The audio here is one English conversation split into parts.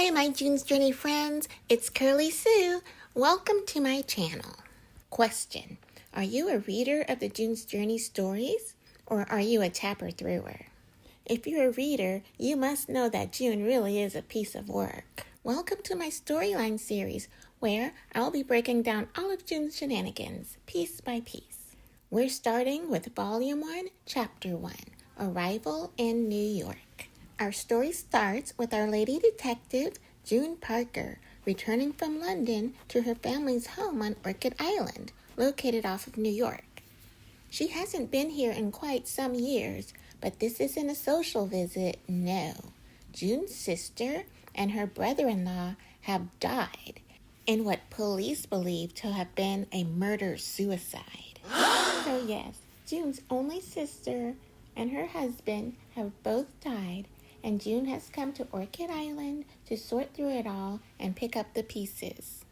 Hi, my June's Journey friends. It's Curly Sue. Welcome to my channel. Question: are you a reader of the June's Journey stories, or are you a tapper-thrower? If you're a reader, you must know that June really is a piece of work. Welcome to my storyline series, where I'll be breaking down all of June's shenanigans, piece by piece. We're starting with Volume 1, Chapter 1, Arrival in New York. Our story starts with our lady detective, June Parker, returning from London to her family's home on Orchid Island, located off of New York. She hasn't been here in quite some years, but this isn't a social visit, no. June's sister and her brother-in-law have died in what police believe to have been a murder-suicide. So yes, June's only sister and her husband have both died, and June has come to Orchid Island to sort through it all and pick up the pieces.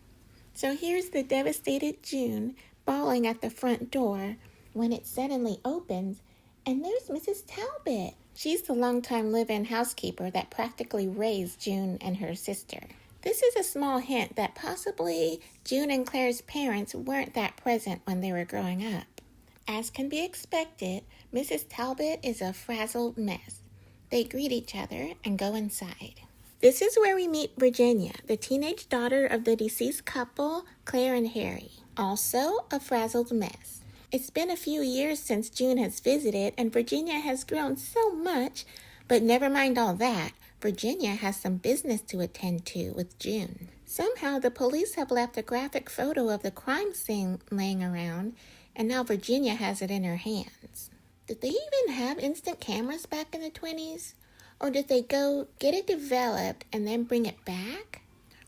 So here's the devastated June bawling at the front door when it suddenly opens, and there's Mrs. Talbot. She's the longtime live-in housekeeper that practically raised June and her sister. This is a small hint that possibly June and Claire's parents weren't that present when they were growing up. As can be expected, Mrs. Talbot is a frazzled mess. They greet each other and go inside. This is where we meet Virginia, the teenage daughter of the deceased couple, Claire and Harry, also a frazzled mess. It's been a few years since June has visited, and Virginia has grown so much, but never mind all that. Virginia has some business to attend to with June. Somehow the police have left a graphic photo of the crime scene laying around, and now Virginia has it in her hands. Did they even have instant cameras back in the 20s? Or did they go get it developed and then bring it back?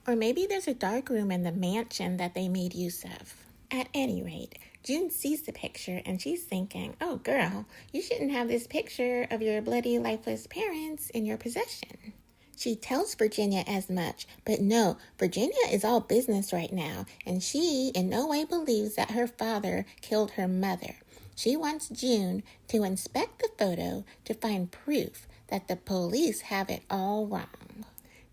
Or maybe there's a darkroom in the mansion that they made use of. At any rate, June sees the picture and she's thinking, oh girl, you shouldn't have this picture of your bloody, lifeless parents in your possession. She tells Virginia as much, but no, Virginia is all business right now, and she in no way believes that her father killed her mother. She wants June to inspect the photo to find proof that the police have it all wrong.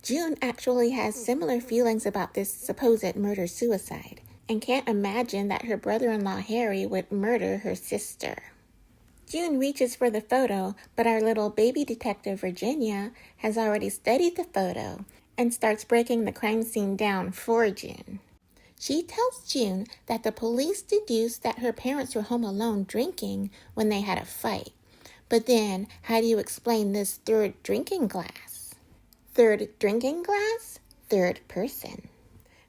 June actually has similar feelings about this supposed murder-suicide and can't imagine that her brother-in-law Harry would murder her sister. June reaches for the photo, but our little baby detective Virginia has already studied the photo and starts breaking the crime scene down for June. She tells June that the police deduced that her parents were home alone drinking when they had a fight. But then, how do you explain this third drinking glass? Third drinking glass? Third person.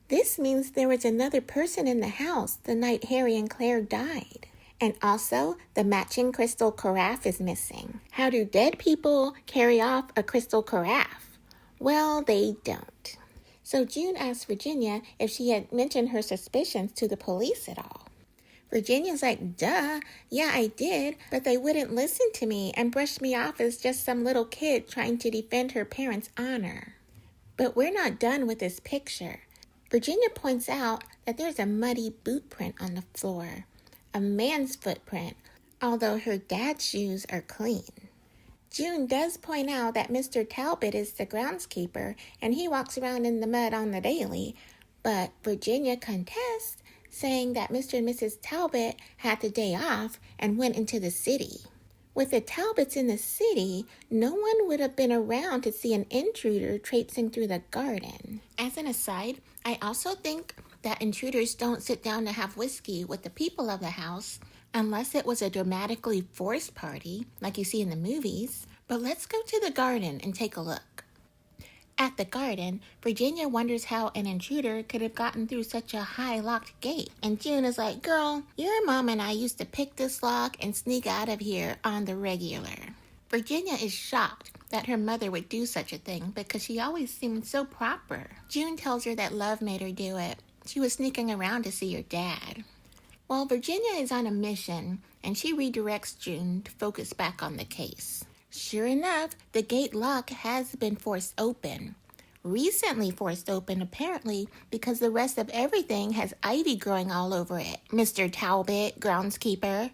This means there was another person in the house the night Harry and Claire died. And also, the matching crystal carafe is missing. How do dead people carry off a crystal carafe? Well, they don't. So June asked Virginia if she had mentioned her suspicions to the police at all. Virginia's like, duh, yeah I did, but they wouldn't listen to me and brushed me off as just some little kid trying to defend her parents' honor. But we're not done with this picture. Virginia points out that there's a muddy boot print on the floor, a man's footprint, although her dad's shoes are clean. June does point out that Mr. Talbot is the groundskeeper and he walks around in the mud on the daily, but Virginia contests, saying that Mr. and Mrs. Talbot had the day off and went into the city. With the Talbots in the city, no one would have been around to see an intruder traipsing through the garden. As an aside, I also think that intruders don't sit down to have whiskey with the people of the house unless it was a dramatically forced party, like you see in the movies. But let's go to the garden and take a look. At the garden, Virginia wonders how an intruder could have gotten through such a high locked gate. And June is like, girl, your mom and I used to pick this lock and sneak out of here on the regular. Virginia is shocked that her mother would do such a thing because she always seemed so proper. June tells her that love made her do it. She was sneaking around to see your dad. Well, Virginia is on a mission, and she redirects June to focus back on the case. Sure enough, the gate lock has been forced open. Recently forced open, apparently, because the rest of everything has ivy growing all over it. Mr. Talbot, groundskeeper.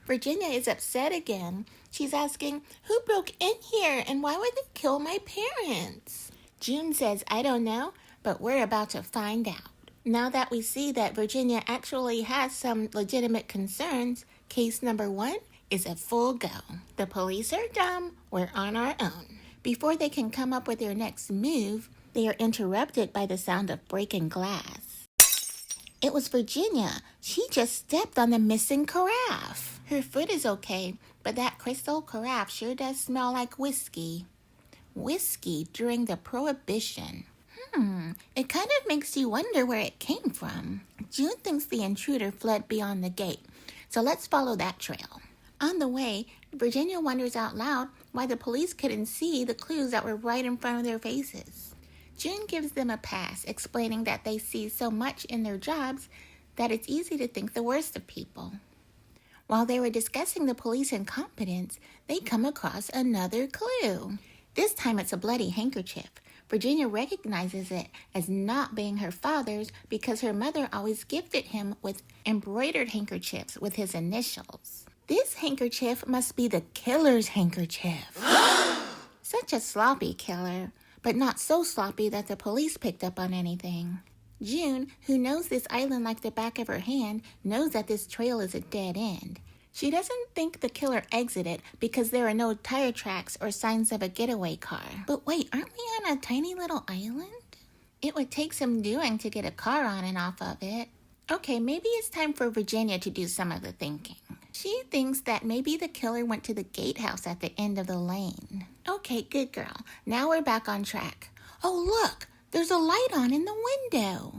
Virginia is upset again. She's asking, who broke in here and why would they kill my parents? June says, I don't know, but we're about to find out. Now that we see that Virginia actually has some legitimate concerns, case number 1 is a full go. The police are dumb, we're on our own. Before they can come up with their next move, they are interrupted by the sound of breaking glass. It was Virginia. She just stepped on the missing carafe. Her foot is okay, but that crystal carafe sure does smell like whiskey. Whiskey during the Prohibition. It kind of makes you wonder where it came from. June thinks the intruder fled beyond the gate, so let's follow that trail. On the way, Virginia wonders out loud why the police couldn't see the clues that were right in front of their faces. June gives them a pass, explaining that they see so much in their jobs that it's easy to think the worst of people. While they were discussing the police incompetence, they come across another clue. This time it's a bloody handkerchief. Virginia recognizes it as not being her father's because her mother always gifted him with embroidered handkerchiefs with his initials. This handkerchief must be the killer's handkerchief. Such a sloppy killer, but not so sloppy that the police picked up on anything. June, who knows this island like the back of her hand, knows that this trail is a dead end. She doesn't think the killer exited because there are no tire tracks or signs of a getaway car. But wait, aren't we on a tiny little island? It would take some doing to get a car on and off of it. Okay, maybe it's time for Virginia to do some of the thinking. She thinks that maybe the killer went to the gatehouse at the end of the lane. Okay, good girl. Now we're back on track. Oh, look! There's a light on in the window.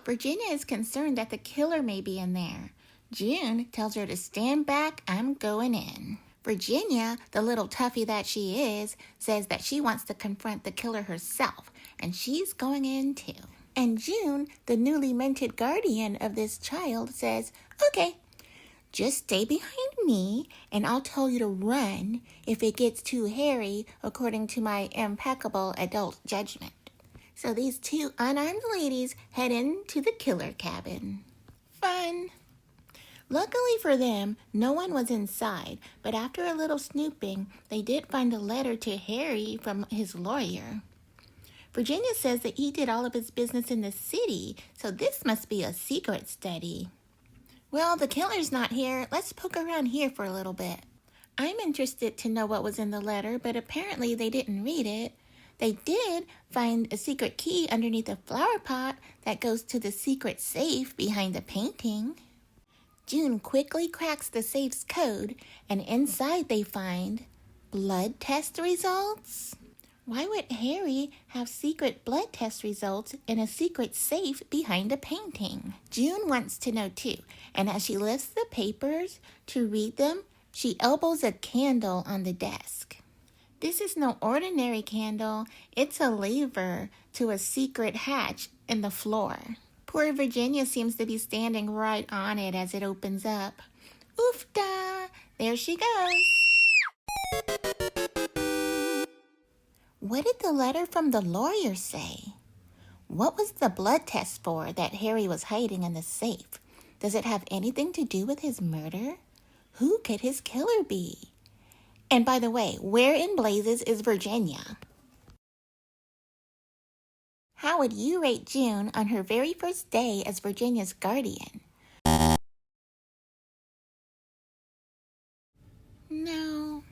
Virginia is concerned that the killer may be in there. June tells her to stand back, I'm going in. Virginia, the little toughie that she is, says that she wants to confront the killer herself, and she's going in too. And June, the newly minted guardian of this child, says, okay, just stay behind me, and I'll tell you to run if it gets too hairy, according to my impeccable adult judgment. So these two unarmed ladies head into the killer cabin. Fun. Luckily for them, no one was inside, but after a little snooping, they did find a letter to Harry from his lawyer. Virginia says that he did all of his business in the city, so this must be a secret study. Well, the killer's not here. Let's poke around here for a little bit. I'm interested to know what was in the letter, but apparently they didn't read it. They did find a secret key underneath a flower pot that goes to the secret safe behind the painting. June quickly cracks the safe's code, and inside they find blood test results. Why would Harry have secret blood test results in a secret safe behind a painting? June wants to know too, and as she lifts the papers to read them, she elbows a candle on the desk. This is no ordinary candle, it's a lever to a secret hatch in the floor. Poor Virginia seems to be standing right on it as it opens up. Oof-da! There she goes. What did the letter from the lawyer say? What was the blood test for that Harry was hiding in the safe? Does it have anything to do with his murder? Who could his killer be? And by the way, where in blazes is Virginia? How would you rate June on her very first day as Virginia's guardian? No.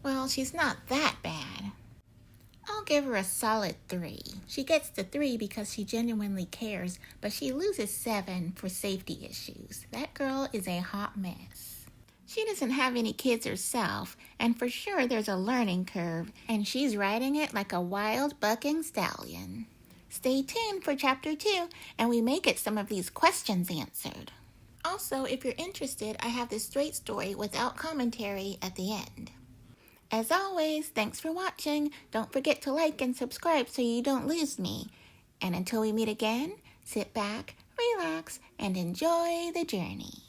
Well, she's not that bad. I'll give her a solid 3. She gets the 3 because she genuinely cares, but she loses 7 for safety issues. That girl is a hot mess. She doesn't have any kids herself, and for sure there's a learning curve, and she's riding it like a wild bucking stallion. Stay tuned for Chapter 2, and we may get some of these questions answered. Also, if you're interested, I have this straight story without commentary at the end. As always, thanks for watching. Don't forget to like and subscribe so you don't lose me. And until we meet again, sit back, relax, and enjoy the journey.